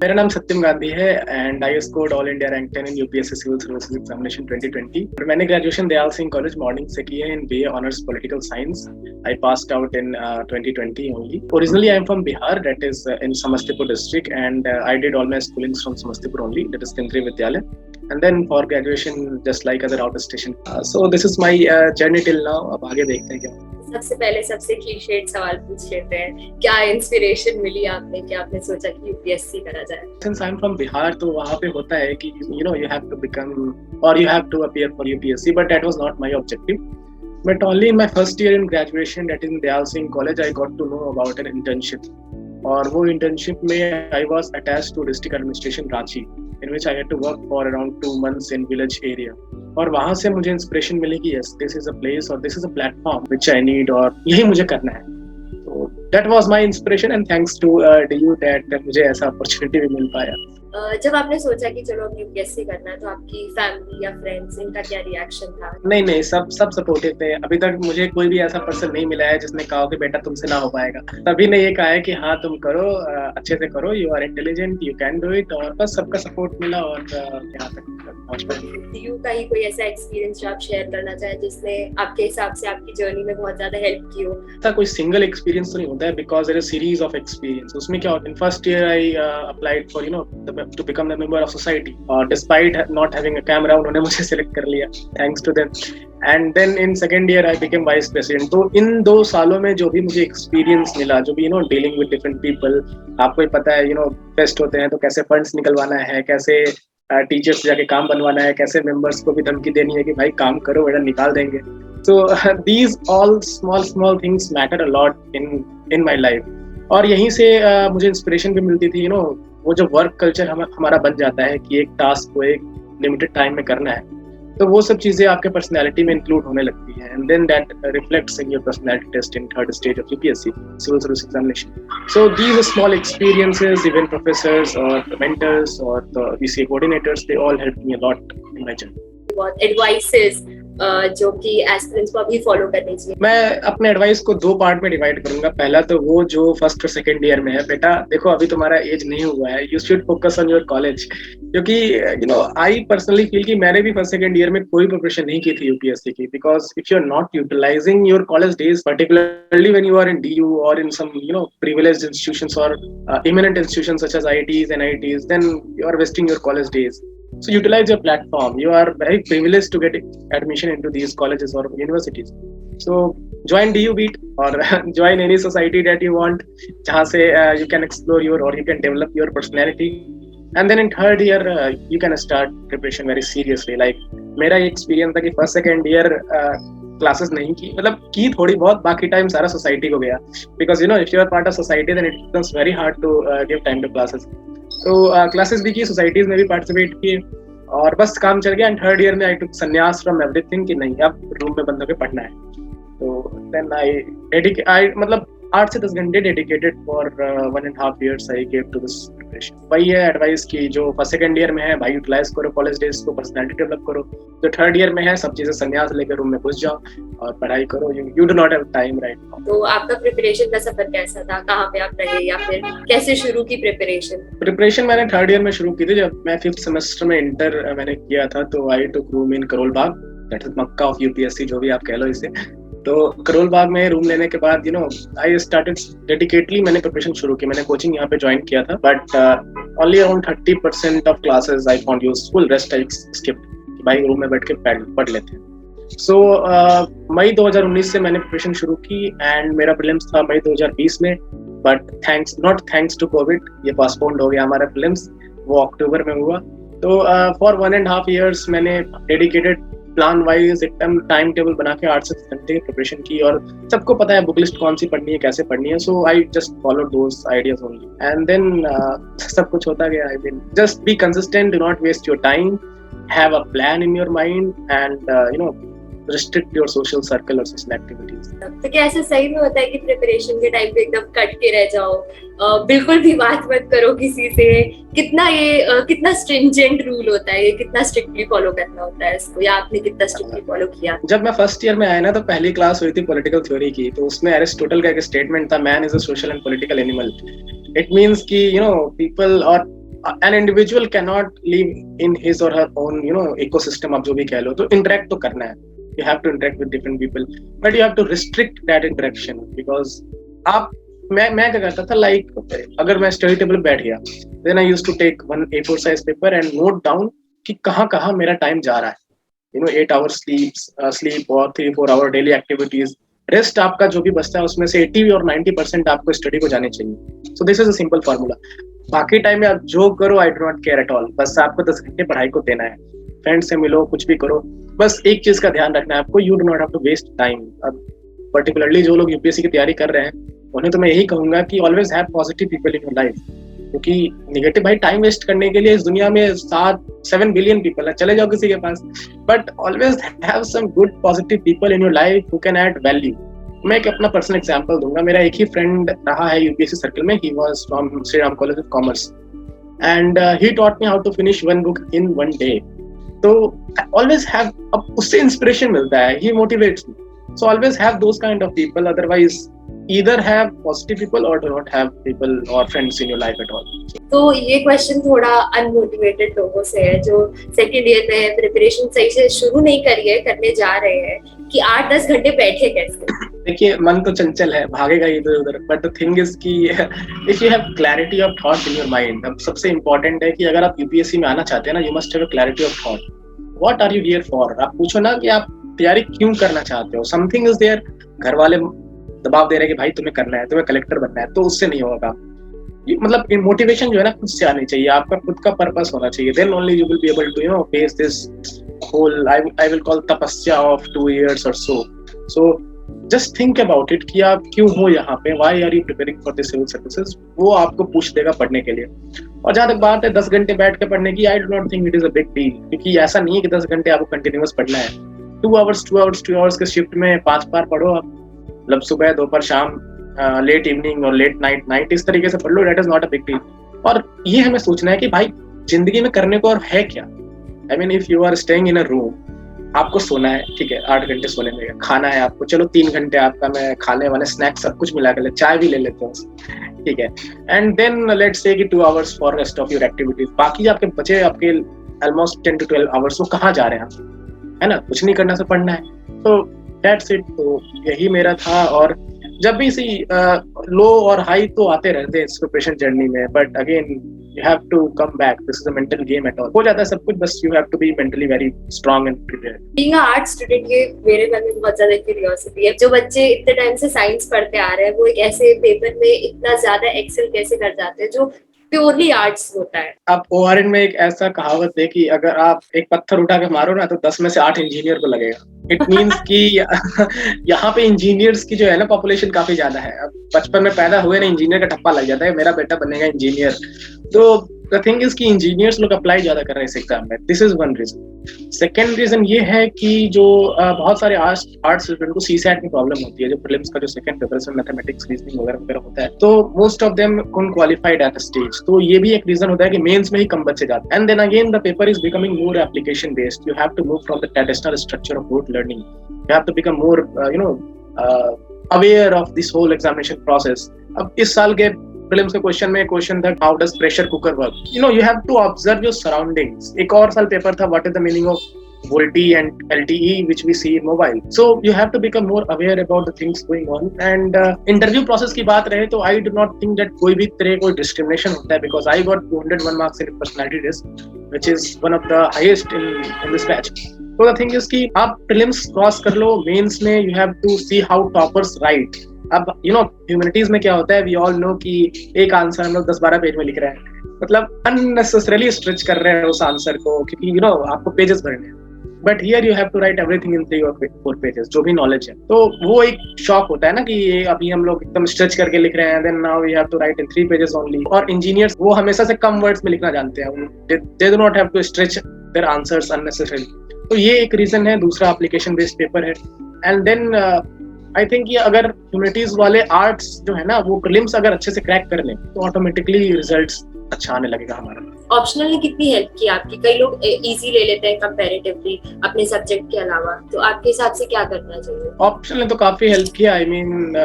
मेरा नाम सत्यम गांधी है and I scored all India rank 10 in UPSC civil services examination 2020 और मैंने graduation Dayal Singh college morning से की है in BA honours political science. I passed out in 2020 only. Originally I am from Bihar, that is in Samastipur district, and I did all my schooling from Samastipur only, that is Kendriya Vidyalaya, and then for graduation just like other outer station. So this is my journey till now. अब आगे देखते हैं क्या. सबसे पहले सबसे clichéd सवाल पूछ लेते हैं, क्या इंस्पिरेशन मिली आपने कि आपने सोचा कि यूपीएससी करा जाए? Since I'm from Bihar, तो वहाँ पे होता है कि you have to become or you have to appear for UPSC, but that was not my objective. But only in my first year in graduation, that is in Dayal Singh College, I got to know about an internship. और वो internship में I was attached to district administration Ranchi, in which I had to work for around 2 months in village area. और वहाँ से मुझे inspiration मिली कि yes, this is a place or this is a platform which I need और यही मुझे करना है. तो that was my inspiration and thanks to DU that मुझे ऐसा opportunity भी मिल पाया. जब आपने सोचा कि चलो अब यूपीएससी करना है तो आपकी फैमिली या फ्रेंड्स इनका क्या रिएक्शन था? नहीं सब सपोर्टिव थे. अभी तक मुझे कोई भी ऐसा पर्सन नहीं मिला है जिसने कहा कि बेटा तुमसे ना हो पाएगा. सभी ने ये कहा है कि हाँ तुम करो, अच्छे से करो, you are intelligent, you can do it. और बस सबका सपोर्ट मिला और यहाँ तक पहुँच पाए. यू का ही कोई ऐसा एक्सपीरियंस जो आप शेयर करना चाहें जिसने आपके हिसाब से आपकी जर्नी में बहुत ज्यादा हेल्प की हो? ऐसा कोई सिंगल एक्सपीरियंस तो नहीं होता है, because there is series of experience. उसमें क्या होता है, first year I applied for to become a member of society, despite not having a camera उन्होंने मुझे select कर लिया, thanks to them. And then in second year I became vice president. तो इन 2 सालों में जो भी मुझे एक्सपीरियंस मिला, जो भी dealing with different people, आपको ही पता है फेस्ट होते हैं तो कैसे फंड्स निकलवाना है, कैसे टीचर्स जाके काम बनवाना है, कैसे मेंबर्स को भी धमकी देनी है कि भाई काम करो वरना निकाल देंगे. So these all small things matter a lot in my life. और यहीं से मुझे इंस्पिरेशन भी मिलती थी. वो जो वर्क कल्चर हमारा बन जाता है कि एक टास्क को एक लिमिटेड टाइम में करना है, तो वो सब चीजें आपके पर्सनैलिटी में इंक्लूड होने लगती है. And then that reflects in your personality test in third stage of UPSC civil service examination. So these small experiences, even professors और मेंटर्स और VCA coordinators, they all help me a lot in my journey. बहुत advices जो कि aspirants को अभी follow करनी चाहिए. मैं अपने एडवाइस को 2 पार्ट में डिवाइड करूंगा. पहला तो वो जो फर्स्ट और सेकंड ईयर में है, बेटा देखो अभी तुम्हारा एज नहीं हुआ है, you should focus on your college. क्योंकि आई पर्सनली फील कि मैंने भी फर्स्ट सेकंड ईयर में कोई प्रिपरेशन नहीं की थी यूपीएससी की, because if you are not utilising your college days, particularly when you are in DU और in some privileged institutions or eminent institutions such as IITs and NITs, then you are wasting your college days. So utilize your platform. You are very privileged to get admission into these colleges or universities. So join DU Beat or join any society that you want, जहाँ से you can explore your or you can develop your personality. And then in third year you can start preparation very seriously. Like मेरा ये experience था कि first second year classes नहीं की, मतलब की थोड़ी बहुत, बाकी टाइम सारा सोसाइटी को गया. Because if you are part of society then it becomes very hard to give time to classes. तो क्लासेस भी की, सोसाइटीज में भी पार्टिसिपेट किए और बस काम चल गया. एंड थर्ड ईयर में आई टुक संन्यास फ्रॉम एवरीथिंग कि नहीं अब रूम में बंद होकर पढ़ना है. तो देन आई मतलब 8 से 10 घंटे dedicated for 1.5 years I gave to this preparation. वही है एडवाइस की जो फर्स्ट सेकंड ईयर में है, भाई यूटिलाइज करो कॉलेज डेज को, पर्सनैलिटी डेवलप करो. जो थर्ड ईयर में है, सब चीजें संन्यास लेकर रूम में घुस जाओ और पढ़ाई करो. You do not have time right now. तो आपका प्रिपरेशन का सफर कैसा था? कहाँ पे आप रहे या फिर कैसे शुरू की प्रिपरेशन मैंने थर्ड ईयर में शुरू की थी. जब मैं 5th सेमेस्टर में इंटर मैंने किया था तो I took room in Karol Bagh, that is Mecca of UPSC, जो भी आप कह लो इसे. तो करोल बाग में रूम लेने के बाद आई स्टार्टेड डेडिकेटली, मैंने प्रिपरेशन शुरू की. मैंने कोचिंग यहाँ पे ज्वाइन किया था, but only around 30% of classes I found useful, rest I skipped. भाई रूम में बैठ के पढ़ लेते हैं. सो मई 2019 से मैंने प्रिपरेशन शुरू की एंड मेरा प्रीलिम्स था मई 2020 में. But not thanks to Covid, ये पोस्टपोन्ड हो गया हमारा प्रीलिम्स, वो अक्टूबर में हुआ. तो फॉर 1.5 years मैंने डेडिकेटेड प्लान वाइज एकदम टाइम टेबल बना के 8 से 10 घंटे की प्रिपरेशन की. और सबको पता है बुक लिस्ट कौन सी पढ़नी है, कैसे पढ़नी है. So I just follow those ideas only and then सब कुछ होता गया. I mean just be consistent, do not waste your time, have a plan in your mind and restrict your social circle or social activities. तो क्या ऐसा सही में होता है कि प्रिपरेशन के टाइम पे एकदम कट के रह जाओ, बिल्कुल भी बात मत करो किसी से? कितना स्ट्रिंजेंट रूल होता है ये, कितना स्ट्रिक्टली फॉलो करना होता है इसको, या आपने कितना स्ट्रिक्टली फॉलो किया? जब मैं फर्स्ट ईयर में आया ना तो पहली क्लास हुई थी पॉलिटिकल थ्योरी की. तो उसमें एरिस्टोटल का एक स्टेटमेंट था, man is a social and political animal. It means कि पीपल और an individual can not live in his और हर ओन इकोसिस्टम, आप जो भी कह लो, तो इंटरेक्ट तो करना है, you have to interact with different people, but you have to restrict that interaction, because आप मैं क्या करता था, लाइक अगर मैं स्टडी टेबल बैठ गया, then I used to take one A4 size paper and note down कि कहाँ कहाँ मेरा टाइम जा रहा है, 8 आवर्स स्लीप और 3-4 आवर डेली एक्टिविटीज, रेस्ट आपका जो भी बचता है उसमें से 80 और 90% आपको स्टडी को जानी चाहिए। So this is a simple formula. बाकी टाइम में आप जो करो, I do not care at all, बस आपको 10 घंटे पढ़ाई को देना है, फ्रेंड से मिलो, कुछ भी करो, बस एक चीज का ध्यान रखना है आपको, you do not have to waste time. अब पर्टिकुलरली जो लोग यूपीएससी की तैयारी कर रहे हैं, उन्हें तो मैं यही कहूंगा कि always have positive people in your life, क्योंकि निगेटिव भाई टाइम वेस्ट करने के लिए इस दुनिया में 7 बिलियन पीपल है, चले जाओ किसी के पास, but always have some good positive people in your life who can add value. मैं एक अपना पर्सनल एग्जांपल दूंगा, मेरा एक ही फ्रेंड रहा है यूपीएससी सर्कल में, he was from Shri Ram college of commerce and he taught me how to finish one book in one day. तो ऑलवेज हैव, अब उससे इंस्पिरेशन मिलता है, he motivates me, so always have those kind of people, otherwise either have positive people or do not have people or friends in your life at all. तो ये question थोड़ा unmotivated लोगों से है जो सेकेंड ईयर में preparation सही से शुरू नहीं करी है, करने जा रहे हैं, कि 8-10 घंटे बैठे कैसे? देखिए, मन तो चंचल है, भागेगा इधर उधर, बट द थिंग इज कि if you have clarity of thought in your mind, अब सबसे इंपॉर्टेंट है कि अगर आप यूपीएससी में आना चाहते हैं ना, you must have a clarity of thought, what are you here for. आप पूछो ना कि आप तैयारी क्यों करना चाहते हो, समथिंग इज देयर, घर वाले दबाव दे रहे हैं कि भाई तुम्हें करना है, तुम्हें कलेक्टर बनना है, तो उससे नहीं होगा। मतलब मोटिवेशन जो है ना खुद से आनी चाहिए, आपका खुद का पर्पस होना चाहिए, then only you will be able to face this whole, I will call तपस्या of 2 years or so. So just think about it कि आप क्यों हो यहाँ पे, why are you preparing for this civil services, वो आपको पूछ देगा पढ़ने के लिए। और जहाँ तक बात है 10 घंटे बैठ के पढ़ने की, आई do not think it is a big deal, क्योंकि ऐसा नहीं है कि 10 घंटे आपको कंटिन्यूअस पढ़ना है, 2 आवर्स के शिफ्ट में 5 बार पढ़ो आप, मतलब सुबह, दोपहर, शाम, लेट इवनिंग और लेट नाइट, इस तरीके से पढ़ लो, that is not a big deal. और ये हमें सोचना है कि भाई जिंदगी में करने को और है क्या। I mean if you are staying in a room, आपको सोना है, ठीक है, 8 घंटे सोने में, खाना है आपको, चलो 3 घंटे आपका मैं खाने वाले स्नैक्स सब कुछ मिला कर, चाय भी ले लेते हैं, ठीक है, एंड देन लेट्स से कि 2 hours for rest of your activities, बाकी आपके बचे आपके ऑलमोस्ट 10 to 12 आवर्स, वो कहाँ जा रहे हैं, है ना, कुछ नहीं करना, से पढ़ना है, तो दैट्स इट। तो यही मेरा था, और जब भी सी लो और हाई तो आते रहते हैं इस प्रिपरेशन जर्नी में, but again you have to come back, this is a mental game at all, हो जाता है सब कुछ, बस you have to be mentally very strong and prepared. Being a art student, ये मेरे मन में बहुत ज्यादा क्यूरियोसिटी है, जो बच्चे इतने टाइम से साइंस पढ़ते आ रहे हैं, वो एक ऐसे पेपर में इतना ज्यादा एक्सेल कैसे कर जाते हैं जो प्योरली आर्ट्स होता है। आप ओआरएन में एक ऐसा कहावत है कि अगर आप एक पत्थर उठा के मारो ना, तो 10 में से 8 इंजीनियर को लगेगा। इट मीन्स कि यहाँ पे इंजीनियर्स की जो है ना पॉपुलेशन काफी ज्यादा है। अब बचपन में पैदा हुए ना, इंजीनियर का ठप्पा लग जाता है, मेरा बेटा बनेगा इंजीनियर। तो द थिंग इज कि इंजीनियर्स लोग अप्लाई ज्यादा कर रहे हैं इस एग्जाम में, this is one reason. Second reason ये है कि जो बहुत सारे आर्ट्स स्टूडेंट को सीसैट में प्रॉब्लम होती है, जो प्रीलिम्स का जो सेकंड पेपर है, मैथमेटिक्स, रीजनिंग वगैरह होता है, तो मोस्ट ऑफ देम कौन क्वालिफाइड एट स्टेज, तो ये भी एक रीजन होता है कि मेंस में ही कम बच्चे जाते हैं। And then again the paper is becoming more application based, you have to move from the traditional structure of board learning, you have to become more aware of this whole examination process. अब इस साल के prelims के question था how does pressure cooker work, you have to observe your surroundings. एक और साल paper था what is the meaning of VoLTE and LTE which we see in mobile, so you have to become more aware about the things going on. And interview process की बात रहे तो I do not think that कोई भी तरह कोई discrimination होता है, because I got 201 marks in personality test which is one of the highest in this batch. So the thing is कि आप prelims cross कर लो, mains में you have to see how toppers write. अब humanities में क्या होता है, we all know कि एक आंसर हम लोग 10-12 पेज में लिख रहे हैं, मतलब अननेसेसरीली स्ट्रेच कर रहे हैं उस आंसर को, क्योंकि आपको पेजेस भरने हैं। But here you have to write everything in 3 or 4 pages, जो भी नॉलेज है। तो वो एक शॉक होता है ना कि अभी हम लोग एकदम स्ट्रेच करके लिख रहे हैं, then now we have to write in 3 pages only. और इंजीनियर्स वो हमेशा से कम वर्ड्स में लिखना जानते हैं, they do not have to stretch their answers unnecessarily. तो ये एक रीजन है। दूसरा एप्लीकेशन बेस्ड पेपर है। एंड देन आई थिंक ये अगर ह्यूमैनिटीज वाले आर्ट्स जो है ना, वो प्रीलिम्स अगर अच्छे से क्रैक कर लें तो ऑटोमेटिकली रिजल्ट्स अच्छा आने लगेगा हमारा। ऑप्शनल ने कितनी हेल्प की आपकी? कई लोग इजी ले लेते हैं कंपैरेटिवली अपने सब्जेक्ट के अलावा, तो आपके हिसाब से क्या करना चाहिए? ऑप्शनल ने तो काफी हेल्प किया। आई मीन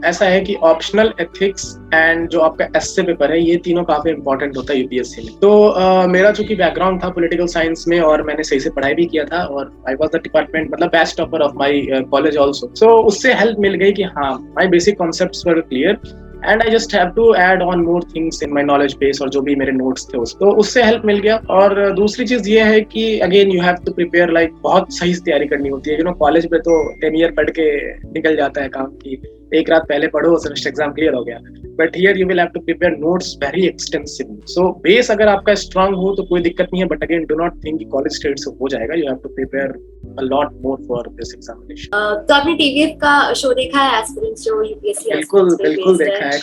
ऐसा है कि ऑप्शनल, एथिक्स एंड जो आपका एसए पेपर है, ये तीनों काफी इंपॉर्टेंट होता है यूपीएससी में। तो मेरा चूंकि बैकग्राउंड था पॉलिटिकल साइंस में और मैंने सही से पढ़ाई भी किया था और आई वाज द डिपार्टमेंट मतलब best topper of my college also, so उससे हेल्प मिल गई कि हाँ my basic concepts were clear and I just have to add on more things in my knowledge base, और जो भी मेरे नोट्स थे तो उससे हेल्प मिल गया। और दूसरी चीज ये है कि again you have to prepare, like बहुत सही से तैयारी करनी होती है। कॉलेज में तो 10 ईयर पढ़ के निकल जाता है काम की, एक रात पहले पढ़ो सेमेस्टर एग्जाम क्लियर हो गया, but here you will have to prepare notes very extensively. So base अगर आपका स्ट्रांग हो तो कोई दिक्कत नहीं है, but again do not think college state से हो जाएगा, you have to prepare a lot more for this examination. तो आपने टीवीएफ का शो देखा है, एस्पिरेंट्स जो यूपीएससी? बिल्कुल देखा है,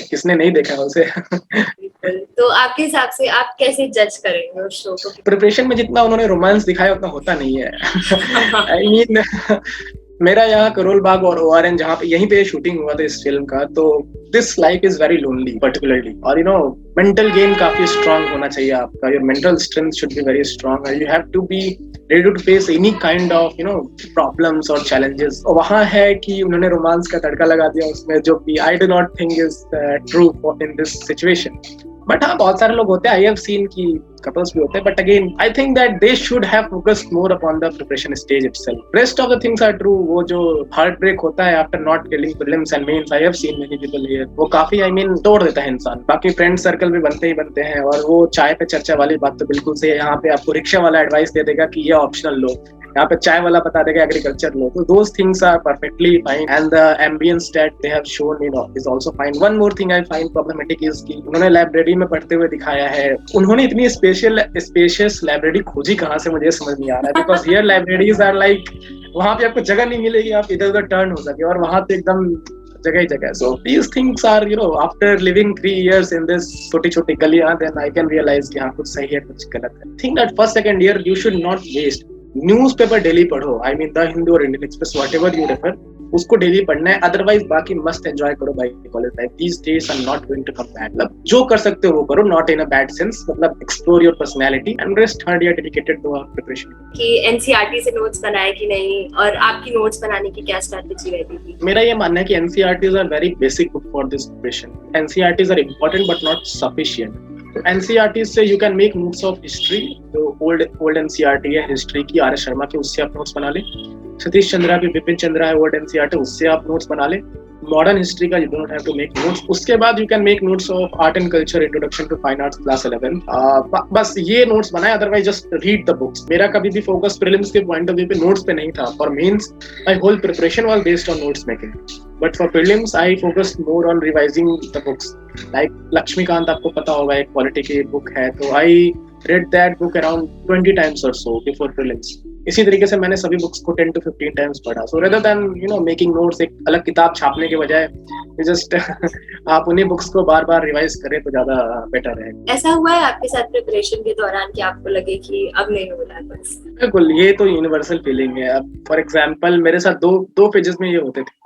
किसने नहीं देखा उसे। बिल्कुल। तो आपके हिसाब से आप कैसे जज करेंगे उस शो को? प्रिपरेशन में जितना उन्होंने रोमांस दिखाया उतना होता नहीं है। आई मीन मेरा यहाँ करोल बाग और ओआरएन जहाँ पे यहीं पे शूटिंग हुआ था इस फिल्म का, तो this life is very lonely particularly. और मेंटल गेम काफी स्ट्रांग होना चाहिए आपका, your mental strength should be very strong, you have to be ready to face any kind of problems और चैलेंजेस। वहाँ है कि उन्होंने रोमांस का तड़का लगा दिया उसमें, जो कि I do not think is true in this situation. But हाँ, बहुत सारे लोग होते हैं, आई हैव सीन की कपल्स भी होते हैं, but again I think that they should have focused more upon the preparation stage itself. Rest of the things are true. वो जो हार्ट ब्रेक होता है after not clearing prelims and mains, I have seen many people here, वो काफी I mean तोड़ देता है इंसान। बाकी फ्रेंड सर्कल भी बनते ही बनते हैं, और वो चाय पे चर्चा वाली बात तो बिल्कुल सही है। यहाँ पे आपको रिक्शा वाला एडवाइस दे देगा कि ये ऑप्शनल लो, यहाँ पे चाय वाला बता देगा एग्रीकल्चर लो, तो those things are perfectly fine and the ambience that they have shown is also fine. One more thing I find problematic is कि उन्होंने लाइब्रेरी में पढ़ते हुए दिखाया है। उन्होंने इतनी स्पेशियस लाइब्रेरी खोजी कहाँ से, मुझे समझ नहीं आ रहा है, because here libraries are like, वहां पे आपको जगह नहीं मिलेगी आप इधर उधर टर्न हो सके, और वहां पे एकदम जगह ही जगह। So these things are after living 3 years in this छोटी छोटी गलियां, देन आई कैन रियलाइज कि हाँ कुछ सही है कुछ गलत है। Think that first second year you should not waste. Newspaper daily पढ़ो, आई मीन द हिंदू और Indian Express, whatever you refer, उसको डेली पढ़ना है। अदरवाइज बाकी मस्त एंजॉय करो भाई college life. These days are not going to come back. मतलब जो कर सकते हो वो करो, not in a bad sense, मतलब explore your personality and rest third year dedicated to preparation. कि एनसीईआरटी से नोट्स बनाए कि नहीं, और आपकी नोट्स बनाने की क्या स्ट्रेटजी रहती थी? मेरा ये मानना है कि NCERTs are very basic book for this preparation. NCERTs are important but not sufficient. NCERT से you can make notes of history, जो ओल्ड एनसीईआरटी है हिस्ट्री की, आर एस शर्मा की, उससे आप नोट्स बना ले। सतीश चंद्रा की, विपिन चंद्रा है ओल्ड एनसीईआरटी, उससे आप नोट्स बना ले। मॉडर्न हिस्ट्री का you don't have to make notes. उसके बाद you can make notes of art and culture, introduction to fine arts class 11। बस ये नोट्स बनाए, otherwise just read the books. मेरा कभी भी फोकस प्रीलिम्स के पॉइंट ऑफ व्यू पे नोट्स पे नहीं था। For mains my whole preparation was based on notes making, but for prelims I focused more on revising the books. Like Laxmikant आपको पता होगा, एक पॉलिटी की बुक है, तो आई read that book around 20 times or so before prelims. इसी तरीके से मैंने सभी बुक्स को 10 to 15 टाइम्स पढ़ा। सो रेदर देन मेकिंग नोट्स, एक अलग किताब छापने के बजाय जस्ट आप उन्हीं बुक्स को बार बार रिवाइज करें तो ज्यादा बेटर है। ऐसा हुआ है आपके साथ प्रिपरेशन के दौरान कि आपको लगे कि अब नहीं हो रहा है बस? बिल्कुल, ये तो यूनिवर्सल फीलिंग है। अब फॉर एग्जाम्पल मेरे साथ दो पेजेस में ये होते थे।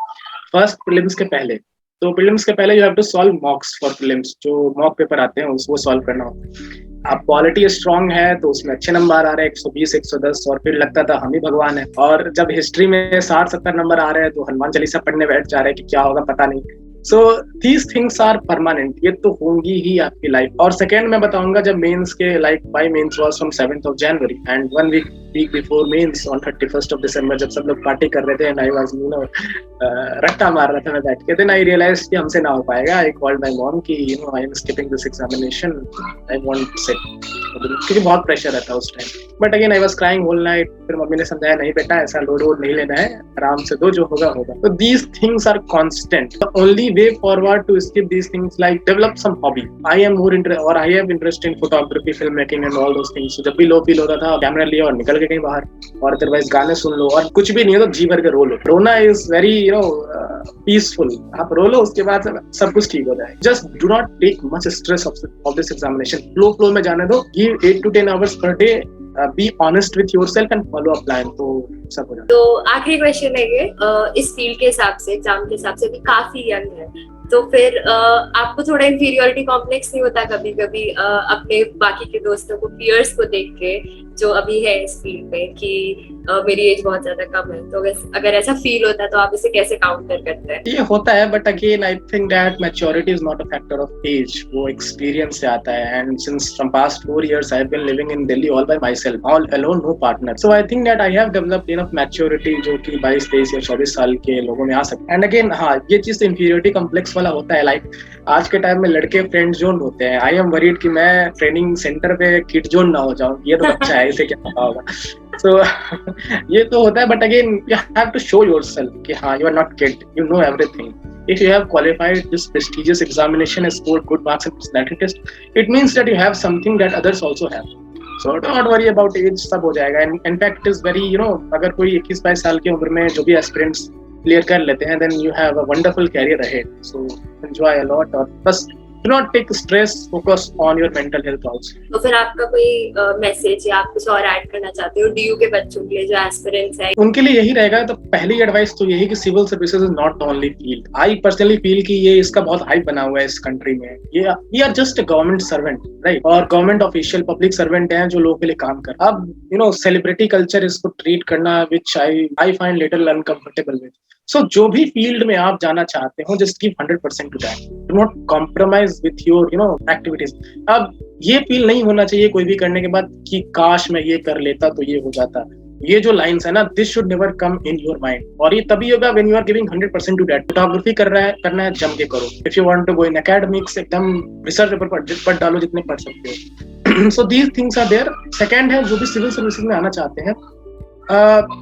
फर्स्ट प्रीलिम्स के पहले, तो प्रीलिम्स के पहले you have to solve mocks for prelims, जो मॉक पेपर आते हैं उसको सॉल्व करना होता है। आप क्वालिटी स्ट्रांग है तो उसमें अच्छे नंबर आ रहे हैं, 120 110, और फिर लगता था हम ही भगवान है। और जब हिस्ट्री में 60-70 नंबर आ रहे हैं तो हनुमान चालीसा पढ़ने बैठ जा रहे हैं कि क्या होगा पता नहीं। So these things are permanent, ये तो होंगी ही आपकी लाइफ। और सेकेंड मैं बताऊंगा, जब मेंस के like my mains was from 7th of January and 1 week before mains on 31st of December, जब सब लोग पार्टी कर रहे थे एंड आई वाज रट्टा मार रहा था मैं बैठ के, देन आई रियलाइज्ड कि हमसे ना हो पाएगा। आई कॉल्ड माय मॉम कि I am skipping this examination, I want to sit, क्योंकि बहुत प्रेशर रहता है उस time. But again I was crying whole night. फिर मम्मी ने समझाया, नहीं बेटा ऐसा लोड वोड नहीं लेना है, आराम से दो, जो होगा होगा। तो these things are constant. The only way forward to skip these things, like develop some hobby. I am more interested, or I have interest in photography, filmmaking and all those things. So जब भी low feel होता था camera लिया और निकल के कहीं बाहर, और अदरवाइज गाने सुन लो, और कुछ भी नहीं हो तो जी भर के रो लो। रोना इज वेरी पीसफुल। आप रो लो, उसके बाद सब कुछ ठीक हो जाए। Just do not take much stress of this examination. Flow में जाने दो। Give 8 to 10 hours per day. Be honest with yourself and follow a plan, तो सब हो जाता है। तो आखिरी क्वेश्चन है ये, इस फील्ड के हिसाब से, एग्जाम के हिसाब से भी काफी यंग है, तो फिर आपको थोड़ा इंफीरियोरिटी कॉम्प्लेक्स नहीं होता कभी कभी अपने बाकी के दोस्तों को, पीयर्स को देख के जो अभी है इस फील्ड में, कि मेरी एज बहुत ज्यादा कम है, तो अगर ऐसा फील होता है तो आप इसे कैसे काउंटर करते हैं? ये होता है, but again I think that maturity is not a factor of age, वो एक्सपीरियंस से आता है। And since from past 4 years I have been living in Delhi all by myself, all alone, no partner. So I think that I have developed enough maturity जो कि 22, 23 या 24 साल के लोगों में आ सकता है। एंड अगेन हाँ, ये चीज इंफीरियोरिटी कॉम्प्लेक्स वाला होता है। लाइक आज के टाइम में लड़के फ्रेंड जोन होते हैं। आई एम वरीड कि मैं ट्रेनिंग सेंटर पे किड जोन ना हो जाऊं, ये तो बच्चा है, इसे क्या पता होगा। सो ये तो होता है, but again you have to show yourself कि हाँ, you are not kid, you know everything. If you have qualified this prestigious examination and scored good marks in personality test, it means that you have something that others also have. So do not worry about age, सब हो जाएगा. And in fact, it is very, अगर कोई 21-22 साल की उम्र में जो भी aspirants clear कर लेते हैं, then you have a wonderful career ahead. So enjoy a lot, और बस do not take stress, focus on your mental health also. तो फिर आपका कोई मैसेज या आप कुछ और ऐड करना चाहते हो डीयू के बच्चों के लिए जो एस्पिरेंट्स है? उनके लिए यही रहेगा। तो पहली एडवाइस तो यही कि civil services is not the only field. I personally feel कि ये इसका बहुत हाइप बना हुआ है इस कंट्री में। ये we are just a government servant, right? और गवर्नमेंट ऑफिशियल पब्लिक सर्वेंट हैं जो लोगों के लिए काम कर। अब सेलिब्रिटी कल्चर इसको ट्रीट करना which I find little uncomfortable with. So जो भी फील्ड में आप जाना चाहते हो, just give 100% to that, do not compromise with your activities. अब ये फील नहीं होना चाहिए कोई भी करने के बाद कि काश मैं ये कर लेता तो ये हो जाता। ये जो लाइंस है ना, this should never come in your mind. और ये तभी होगा when you are giving 100% to that. Photography करना है जम के करो। If you want to go in academics, एकदम रिसर्च पेपर पढ़ डालो जितने पढ़ सकते हो। So these things are there. Second है, जो भी सिविल सर्विसेज में आना चाहते हैं,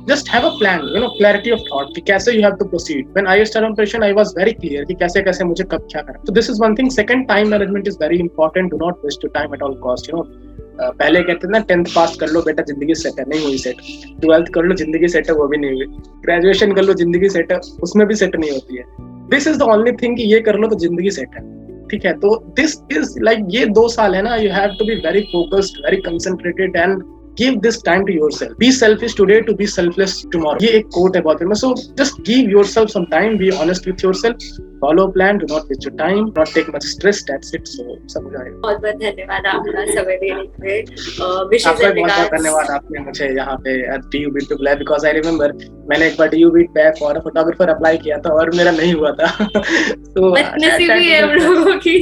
just have a plan, clarity of thought कि कैसे you have to proceed. When I started operation, I was very clear कि कैसे कैसे मुझे कब क्या करना। So this is one thing. Second, time management is very important. Do not waste your time at all cost. पहले कहते थे ना, 10th पास कर लो बेटा जिंदगी सेट है, नहीं हुई सेट। 12th कर लो जिंदगी सेट है, वो भी नहीं हुई। ग्रेजुएशन कर लो जिंदगी सेट है, उसमें भी सेट नहीं होती है। This is the only thing कि ये कर लो तो जिंदगी सेट है, ठीक है? तो दिस इज लाइक, ये 2 साल है ना, you have to be very focused, very concentrated and give this time to yourself. Be selfish today to be selfless tomorrow. ये एक quote है बहुत famous. So just give yourself some time. Be honest with yourself. Follow plan. Do not waste your time. Not take much stress. That's it. So सब हो जाएगा। बहुत बहुत धन्यवाद आपका समय देने के लिए। आपका बहुत बहुत धन्यवाद, आपने मुझे यहाँ पे DUBIT पे बुलाया। Because I remember मैंने एक बार DUBIT पे फॉर फोटोग्राफर अप्लाई किया था और मेरा नहीं हुआ था। तो बदनसीबी है हम लोगों की।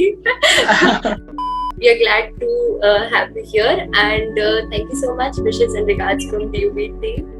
We are glad to have you here, and thank you so much. Wishes and regards from DUBIT team.